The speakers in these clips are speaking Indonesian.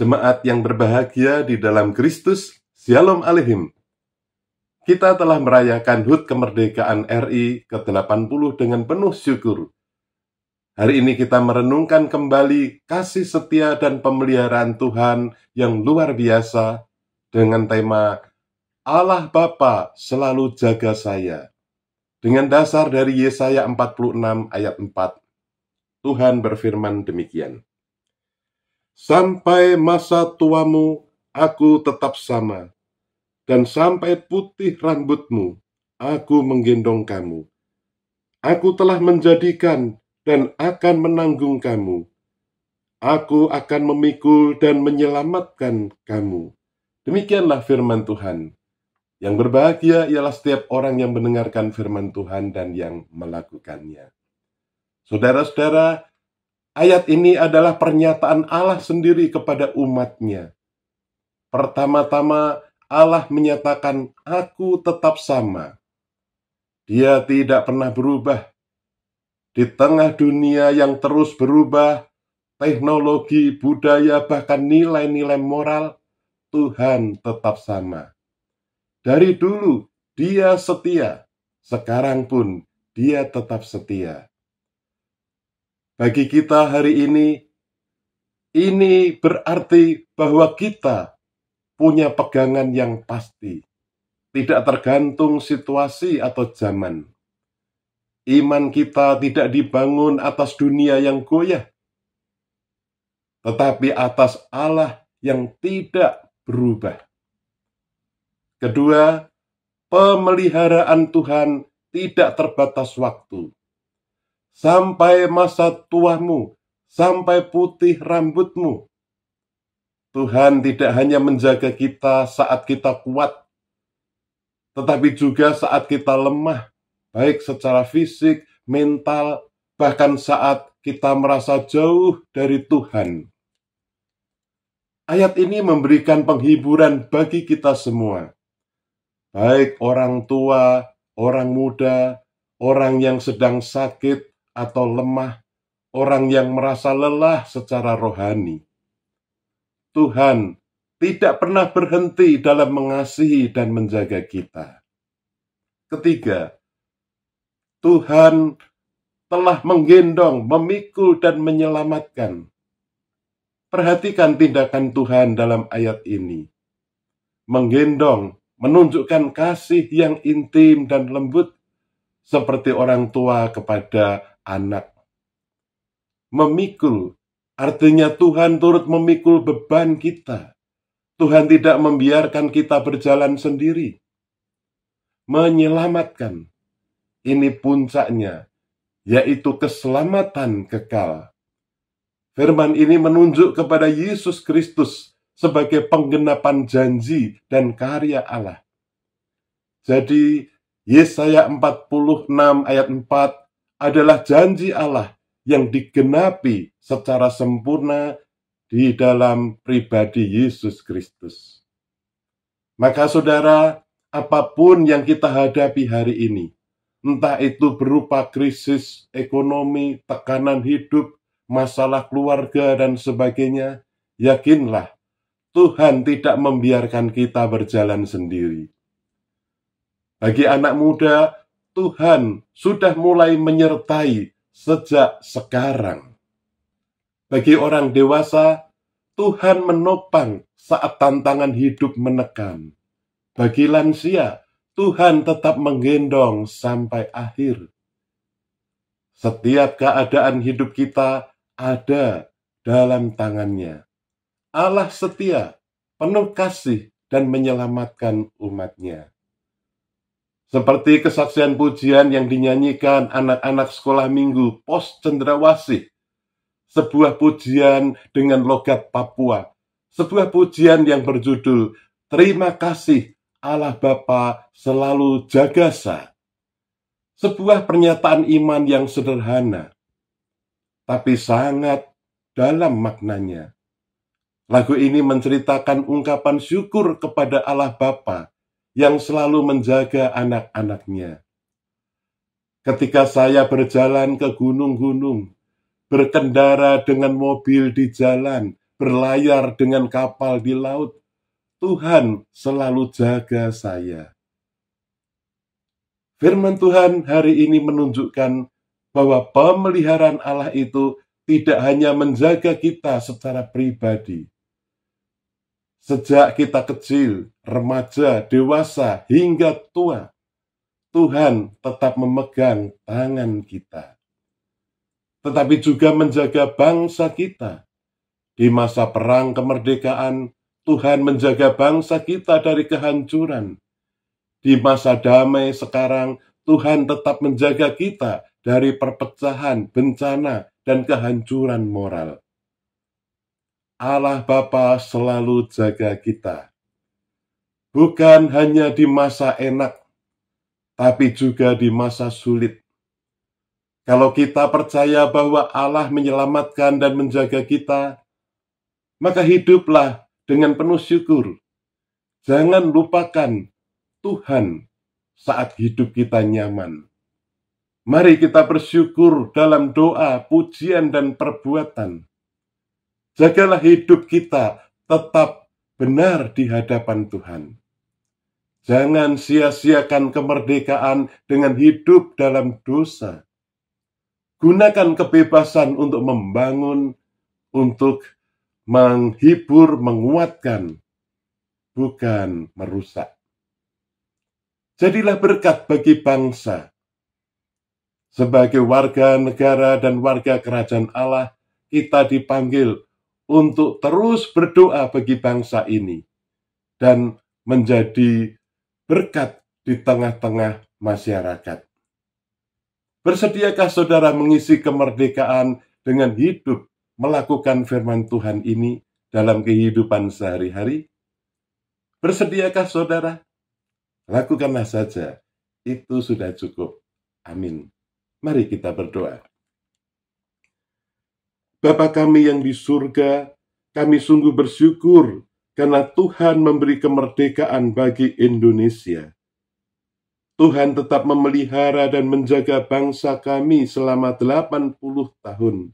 Jemaat yang berbahagia di dalam Kristus, Shalom Aleichem. Kita telah merayakan HUT kemerdekaan RI ke-80 dengan penuh syukur. Hari ini kita merenungkan kembali kasih setia dan pemeliharaan Tuhan yang luar biasa dengan tema Allah Bapa selalu jaga saya. Dengan dasar dari Yesaya 46 ayat 4. Tuhan berfirman demikian. Sampai masa tuamu, aku tetap sama, dan sampai putih rambutmu, aku menggendong kamu. Aku telah menjadikan dan akan menanggung kamu. Aku akan memikul dan menyelamatkan kamu. Demikianlah firman Tuhan. Yang berbahagia ialah setiap orang yang mendengarkan firman Tuhan dan yang melakukannya. Saudara-saudara, ayat ini adalah pernyataan Allah sendiri kepada umatnya. Pertama-tama Allah menyatakan, aku tetap sama. Dia tidak pernah berubah. Di tengah dunia yang terus berubah, teknologi, budaya, bahkan nilai-nilai moral, Tuhan tetap sama. Dari dulu dia setia, sekarang pun dia tetap setia. Bagi kita hari ini berarti bahwa kita punya pegangan yang pasti, tidak tergantung situasi atau zaman. Iman kita tidak dibangun atas dunia yang goyah, tetapi atas Allah yang tidak berubah. Kedua, pemeliharaan Tuhan tidak terbatas waktu. Sampai masa tuamu, sampai putih rambutmu. Tuhan tidak hanya menjaga kita saat kita kuat, tetapi juga saat kita lemah, baik secara fisik, mental, bahkan saat kita merasa jauh dari Tuhan. Ayat ini memberikan penghiburan bagi kita semua, baik orang tua, orang muda, orang yang sedang sakit, atau lemah, orang yang merasa lelah secara rohani. Tuhan tidak pernah berhenti dalam mengasihi dan menjaga kita. Ketiga, Tuhan telah menggendong, memikul, dan menyelamatkan. Perhatikan tindakan Tuhan dalam ayat ini. Menggendong menunjukkan kasih yang intim dan lembut, seperti orang tua kepada anak. Memikul artinya Tuhan turut memikul beban kita, Tuhan tidak membiarkan kita berjalan sendiri. Menyelamatkan, ini puncaknya, yaitu keselamatan kekal. Firman ini menunjuk kepada Yesus Kristus sebagai penggenapan janji dan karya Allah. Jadi, Yesaya 46 ayat 4 adalah janji Allah yang digenapi secara sempurna di dalam pribadi Yesus Kristus. Maka saudara, apapun yang kita hadapi hari ini, entah itu berupa krisis ekonomi, tekanan hidup, masalah keluarga, dan sebagainya, yakinlah Tuhan tidak membiarkan kita berjalan sendiri. Bagi anak muda, Tuhan sudah mulai menyertai sejak sekarang. Bagi orang dewasa, Tuhan menopang saat tantangan hidup menekan. Bagi lansia, Tuhan tetap menggendong sampai akhir. Setiap keadaan hidup kita ada dalam tangannya. Allah setia, penuh kasih, dan menyelamatkan umatnya. Seperti kesaksian pujian yang dinyanyikan anak-anak sekolah minggu Pos Cendrawasih. Sebuah pujian dengan logat Papua. Sebuah pujian yang berjudul Terima Kasih Allah Bapa Selalu Jagasa. Sebuah pernyataan iman yang sederhana, tapi sangat dalam maknanya. Lagu ini menceritakan ungkapan syukur kepada Allah Bapa yang selalu menjaga anak-anaknya. Ketika saya berjalan ke gunung-gunung, berkendara dengan mobil di jalan, berlayar dengan kapal di laut, Tuhan selalu jaga saya. Firman Tuhan hari ini menunjukkan bahwa pemeliharaan Allah itu tidak hanya menjaga kita secara pribadi. Sejak kita kecil, remaja, dewasa, hingga tua, Tuhan tetap memegang tangan kita. Tetapi juga menjaga bangsa kita. Di masa perang kemerdekaan, Tuhan menjaga bangsa kita dari kehancuran. Di masa damai sekarang, Tuhan tetap menjaga kita dari perpecahan, bencana, dan kehancuran moral. Allah Bapa selalu jaga kita. Bukan hanya di masa enak, tapi juga di masa sulit. Kalau kita percaya bahwa Allah menyelamatkan dan menjaga kita, maka hiduplah dengan penuh syukur. Jangan lupakan Tuhan saat hidup kita nyaman. Mari kita bersyukur dalam doa, pujian, dan perbuatan. Jagalah hidup kita tetap benar di hadapan Tuhan. Jangan sia-siakan kemerdekaan dengan hidup dalam dosa. Gunakan kebebasan untuk membangun, untuk menghibur, menguatkan, bukan merusak. Jadilah berkat bagi bangsa. Sebagai warga negara dan warga kerajaan Allah, kita dipanggil untuk terus berdoa bagi bangsa ini dan menjadi berkat di tengah-tengah masyarakat. Bersediakah saudara mengisi kemerdekaan dengan hidup melakukan firman Tuhan ini dalam kehidupan sehari-hari? Bersediakah saudara? Lakukanlah saja, itu sudah cukup. Amin. Mari kita berdoa. Bapa kami yang di surga, kami sungguh bersyukur karena Tuhan memberi kemerdekaan bagi Indonesia. Tuhan tetap memelihara dan menjaga bangsa kami selama 80 tahun.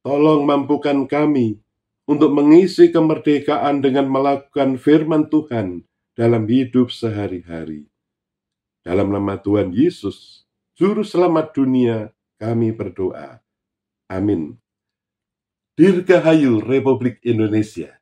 Tolong mampukan kami untuk mengisi kemerdekaan dengan melakukan firman Tuhan dalam hidup sehari-hari. Dalam nama Tuhan Yesus, Juru Selamat dunia, kami berdoa. Amin. Dirgahayu Republik Indonesia.